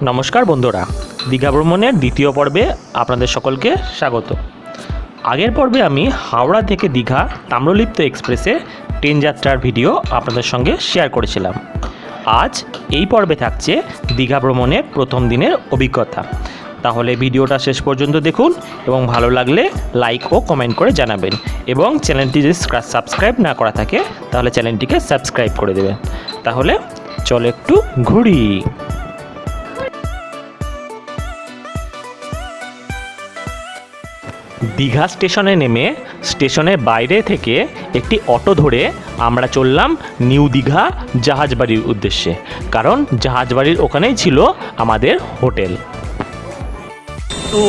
নমস্কার বন্ধুরা, দীঘা ভ্রমণের দ্বিতীয় পর্বে আপনাদের সকলকে স্বাগত। আগের পর্বে আমি হাওড়া থেকে দীঘা তাম্রলিপ্ত এক্সপ্রেসে ট্রেন যাত্রার ভিডিও আপনাদের সঙ্গে শেয়ার করেছিলাম। আজ এই পর্বে থাকছে দীঘা ভ্রমণের প্রথম দিনের অভিজ্ঞতা। তাহলে ভিডিওটা শেষ পর্যন্ত দেখুন এবং ভালো লাগলে লাইক ও কমেন্ট করে জানাবেন, এবং চ্যানেলটি যদি সাবস্ক্রাইব না করা থাকে তাহলে চ্যানেলটিকে সাবস্ক্রাইব করে দেবেন। তাহলে চলো একটু ঘুরি। দীঘা স্টেশনে নেমে স্টেশনের বাইরে থেকে একটি অটো ধরে আমরা চললাম নিউ দীঘা জাহাজবাড়ির উদ্দেশ্যে, কারণ জাহাজবাড়ির ওখানেই ছিল আমাদের হোটেল। তো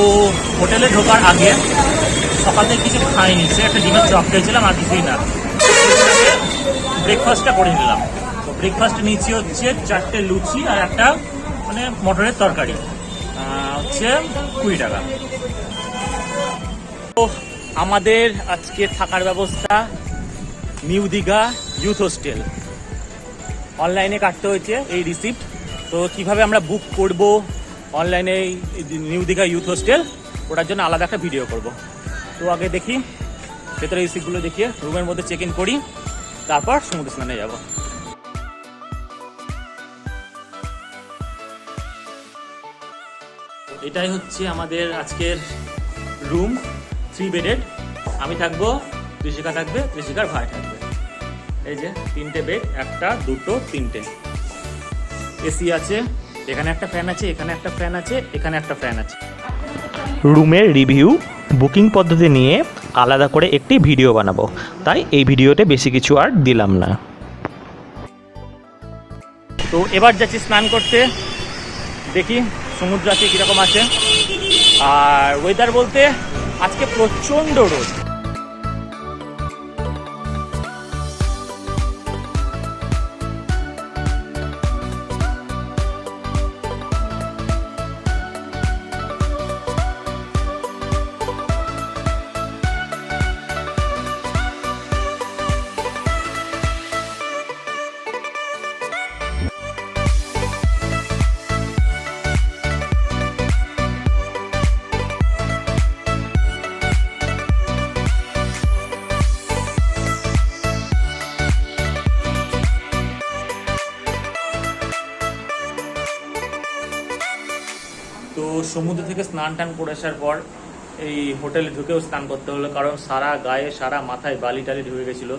হোটেলে ঢোকার আগে সকাল থেকে কিছু খাইনি, সে একটা ডিমের চপ খেয়েছিলাম আর কিছুই না। ব্রেকফাস্টটা করে নিলাম। তো ব্রেকফাস্ট নিচ্ছি হচ্ছে 4টে লুচি আর একটা মটরের তরকারি, হচ্ছে 20 টাকা। তো আমাদের আজকে থাকার ব্যবস্থা নিউ দীঘা ইউথ হোস্টেল। অনলাইনে কাটতে হয়েছে এই রিসিপ্ট। তো কিভাবে আমরা বুক করব অনলাইনে নিউ দীঘা ইউথ হোস্টেল, ওটার জন্য আলাদা একটা ভিডিও করব। তো আগে দেখি ভেতরে রিসিপ্টগুলো দেখিয়ে রুমের মধ্যে চেক ইন করি, তারপর সমুদ্র স্নানে যাব। এটাই হচ্ছে আমাদের আজকের রুম, 3 বেডেড। আমি থাকবো, ঋষিকা থাকবে, ঋষিকার ভাই থাকবে। এই যে 3টে বেড, 1টা 2টো 3টে। এসি আছে, এখানে একটা ফ্যান আছে, এখানে একটা ফ্যান আছে, এখানে একটা ফ্যান আছে। রুমের রিভিউ বুকিং পদ্ধতি নিয়ে আলাদা করে একটি ভিডিও বানাবো, তাই এই ভিডিওতে বেশি কিছু আর দিলাম না। তো এবার যাচ্ছি স্নান করতে, দেখি সমুদ্র আছে কীরকম আছে। আর ওয়েদার বলতে আজকে প্রচণ্ড রোদ। তো সমুদ্র থেকে স্নান টান করে আসার পর এই হোটেলে ঢুকেও স্নান করতে হলো, কারণ সারা গায়ে সারা মাথায় বালি টালি ঢুকে গেছিলো।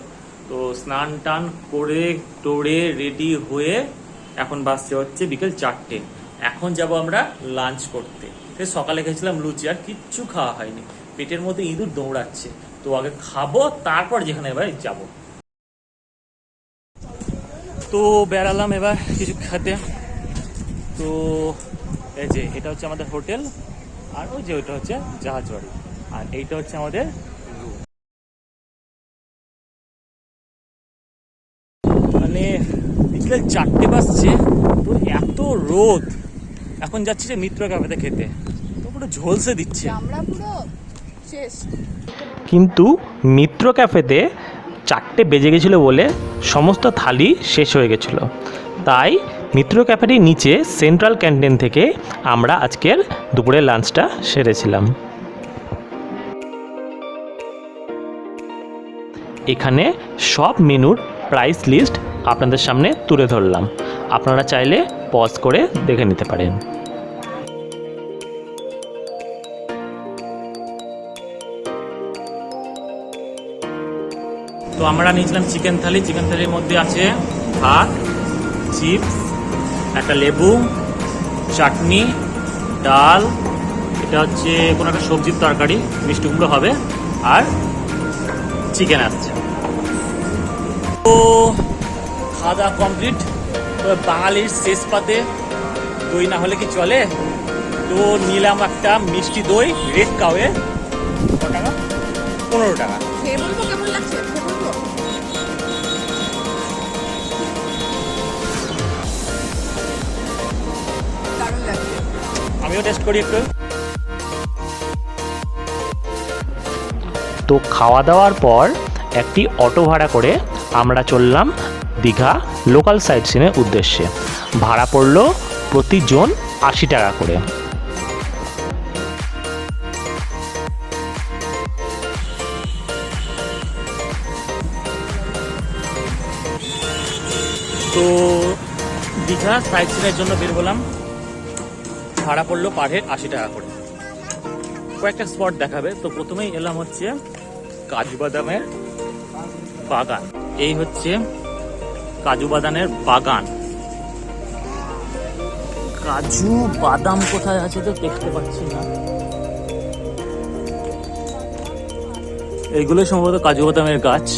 তো স্নান টান করে টোরে রেডি হয়ে এখন বাসছে হচ্ছে বিকেল 4টে। এখন যাব আমরা লাঞ্চ করতে। সকালে খেয়েছিলাম লুচি, আর কিচ্ছু খাওয়া হয়নি, পেটের মধ্যে ইঁদুর দৌড়াচ্ছে। তো আগে খাবো, তারপর যেখানে এবার যাব। তো বেড়ালাম এবার কিছু খেতে। তো এই যে এটা হচ্ছে আমাদের হোটেল, আর ওই যে ওইটা হচ্ছে জাহাজবাড়ি, আর এইটা হচ্ছে আমাদের রুম। মানে বিকেল 4টে বাজছে, তো এত রোদ। এখন যাচ্ছি যে মিত্র ক্যাফেতে খেতে, তো পুরো ঝলসে দিচ্ছে। কিন্তু মিত্র ক্যাফেতে 4টে বেজে গেছিলো বলে সমস্ত থালি শেষ হয়ে গেছিলো, তাই মিত্র ক্যাফেটির নিচে সেন্ট্রাল ক্যান্টিন থেকে আমরা আজকের দুপুরের লাঞ্চটা সেরেছিলাম। এখানে সব মেনুর প্রাইস লিস্ট আপনাদের সামনে তুলে ধরলাম, আপনারা চাইলে পজ করে দেখে নিতে পারেন। তো আমরা নিয়েছিলাম চিকেন থালি। চিকেন থালির মধ্যে আছে ভাত, চিপস, একটা লেবু, চাটনি, ডাল, এটা হচ্ছে কোনো একটা সবজির তরকারি, মিষ্টি কুমড়ো হবে, আর চিকেন আসছে। তো খাওয়া দাওয়া কমপ্লিট। তো বাঙালির শেষ পাতে দই না হলে কি চলে। তো নিলাম একটা মিষ্টি দই রেড কাউয়ে, কত টাকা? 15 টাকা। আমিও টেস্ট করি একটু। তো খাওয়া দাওয়ার পর একটি অটো ভাড়া করে আমরা চললাম দীঘা লোকাল সাইট সিনের উদ্দেশ্যে। ভাড়া পড়ল প্রতিজন 80 টাকা করে। তো দীঘা সাইট সিনের জন্য বের হলাম, ভাড়া পড়লো পার হেড 80 টাকা করে। কয়েকটা স্পট দেখাবে। তো প্রথমেই এলাম হচ্ছে কাজু বাদামের বাগান। এই হচ্ছে কাজু বাদামের বাগান। কাজু বাদাম কোথায় আছে তো দেখতে পাচ্ছি না। এইগুলো সম্ভবত কাজু বাদামের গাছ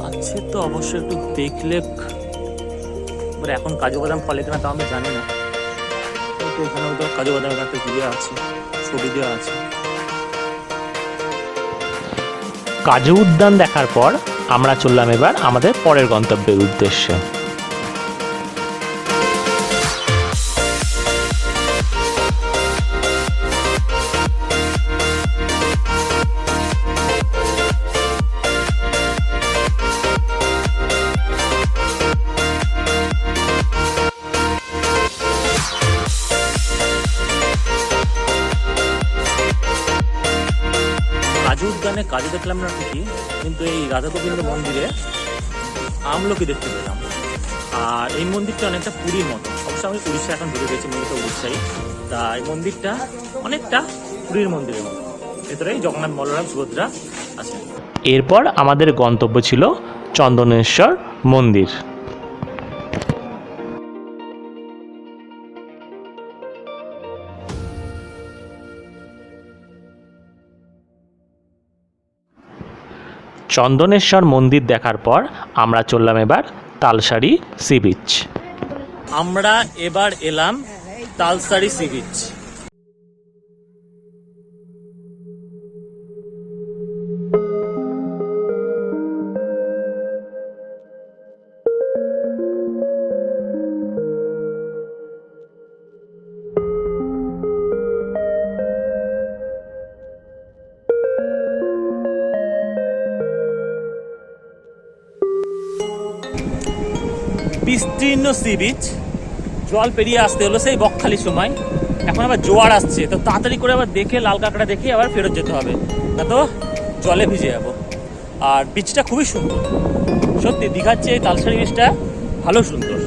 আছে, তো অবশ্যই একটু দেখলে। এখন কাজু বাদাম ফলে কিনা তা আমি জানি না। তো এখানেও তো কাজু বাদামের একটা ভিডিও আছে, ছবি দেওয়া আছে। কাজু উদ্যান দেখার পর আমরা চললাম এবার আমাদের পরের গন্তব্যের উদ্দেশ্যে। কাজু উদ্যানে কাজু দেখলাম না ঠিকই, কিন্তু এই রাধা গোবিন্দ মন্দিরে আমলকি দেখতে পেলাম। আর এই মন্দিরটা অনেকটা পুরীর মতো। অবশ্য আমি উড়িষ্যা এখন ঢুকে গেছি, মূলত উড়িষ্যাই। তা এই মন্দিরটা অনেকটা পুরীর মন্দিরের মতো। ভেতরেই জগন্নাথ, বলরাম, সুভদ্রা আছে। এরপর আমাদের গন্তব্য ছিল চন্দনেশ্বর মন্দির। চন্দনেশ্বর মন্দির দেখার পর আমরা চললাম এবার তালসারি সি বিচ। আমরা এবার এলাম তালসারি সি বিচ। বিস্তীর্ণ সি বিচ। জল পেরিয়ে আসতে হলো সেই বকখালির সময়। এখন আবার জোয়ার আসছে, তো তাড়াতাড়ি করে আবার দেখে লাল কাঁকড়া দেখে আবার ফেরত যেতে হবে, না তো জলে ভিজে যাবো। আর বিচটা খুবই সুন্দর, সত্যি দীঘার চেয়ে এই তালসারি বিচটা ভালো সুন্দর।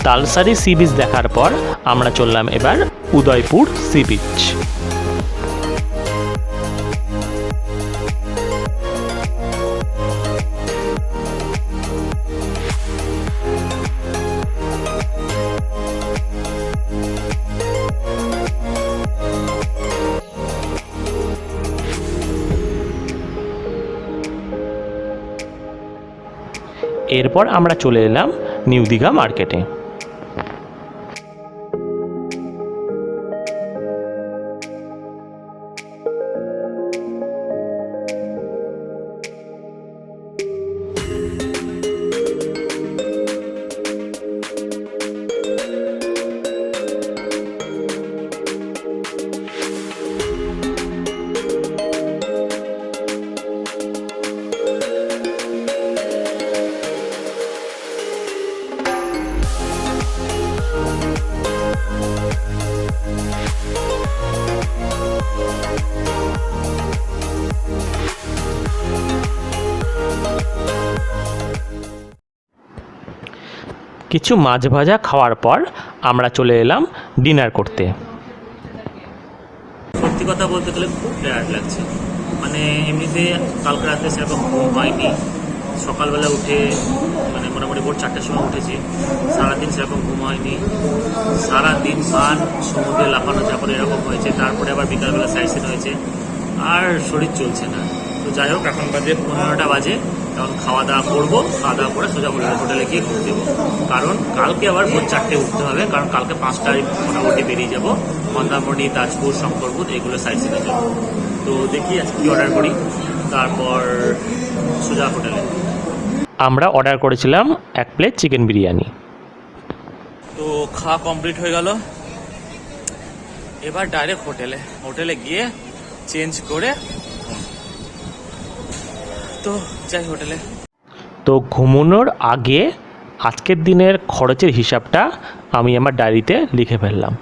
তালসারি সি বিচ দেখার পর আমরা চললাম এবার উদয়পুর সি বিচ। এরপর আমরা চলে এলাম নিউ দীঘা মার্কেটে। কিছু মাছ ভাজা খাওয়ার পর আমরা চলে এলাম ডিনার করতে। সত্যি কথা বলতে গেলে খুব টায়ার্ড লাগছে। মানে এমনিতে কালকে রাতে সেরকম ঘুম হয়নি। সকালবেলা উঠে মানে মোটামুটি ভোর 4টার সময় উঠেছি। সারাদিন সেরকম ঘুম হয়নি। সারাদিন মান সমুদ্রে লাফানো ঝাপানো এরকম হয়েছে। তারপরে আবার বিকালবেলা সাইট সিন হয়েছে, আর শরীর চলছে না। তো যাই হোক, এখন বাজে 15টা বাজে। তখন খাওয়া দাওয়া করবো, খাওয়া দাওয়া করে সোজা হোটেলে গিয়ে ঘুরতে দেবো। কারণ কালকে আবার ভোর 4টে উঠতে হবে, কারণ কালকে 5টায় মোটামুটি বেরিয়ে যাবো মন্দারমণি, তাজপুর, শঙ্করপুর এগুলো সাইড সিনের জন্য। তো দেখি আজকে কী অর্ডার করি, তারপর সোজা হোটেলে। আমরা অর্ডার করেছিলাম 1 প্লেট চিকেন বিরিয়ানি। তো খাওয়া কমপ্লিট হয়ে গেল, এবার ডাইরেক্ট হোটেলে গিয়ে চেঞ্জ করে তো যাই হোটেলে। তো ঘুমানোর আগে আজকের দিনের খরচের হিসাবটা আমি আমার ডায়েরিতে লিখে ফেললাম।